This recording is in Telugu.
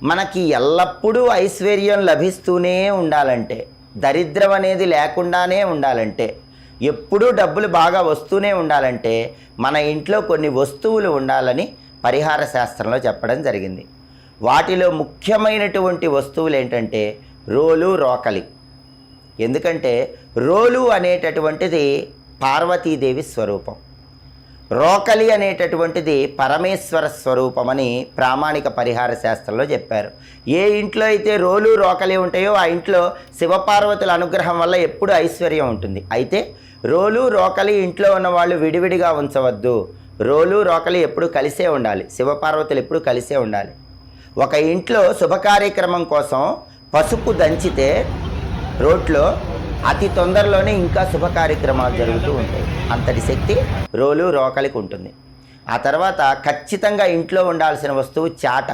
మనకి ఎల్లప్పుడూ ఐశ్వర్యం లభిస్తూనే ఉండాలంటే, దరిద్రం అనేది లేకుండానే ఉండాలంటే, ఎప్పుడూ డబ్బులు బాగా వస్తూనే ఉండాలంటే మన ఇంట్లో కొన్ని వస్తువులు ఉండాలని పరిహార శాస్త్రంలో చెప్పడం జరిగింది. వాటిలో ముఖ్యమైనటువంటి వస్తువులు ఏంటంటే రోలు, రోకలి. ఎందుకంటే రోలు అనేటటువంటిది పార్వతీదేవి స్వరూపం, రోకలి అనేటటువంటిది పరమేశ్వర స్వరూపమని ప్రామాణిక పరిహార శాస్త్రంలో చెప్పారు. ఏ ఇంట్లో అయితే రోలు, రోకలి ఉంటాయో ఆ ఇంట్లో శివపార్వతుల అనుగ్రహం వల్ల ఎప్పుడు ఐశ్వర్యం ఉంటుంది. అయితే రోలు, రోకలి ఇంట్లో ఉన్న వాళ్ళు విడివిడిగా ఉంచవద్దు. రోలు, రోకలి ఎప్పుడు కలిసే ఉండాలి, శివపార్వతులు ఎప్పుడు కలిసే ఉండాలి. ఒక ఇంట్లో శుభకార్యక్రమం కోసం పసుపు దంచితే రోట్లో అతి తొందరలోనే ఇంకా శుభ కార్యక్రమాలు జరుగుతూ ఉంటాయి. అంతటి శక్తి రోలు, రోకలికి ఉంటుంది. ఆ తర్వాత ఖచ్చితంగా ఇంట్లో ఉండాల్సిన వస్తువు చాట.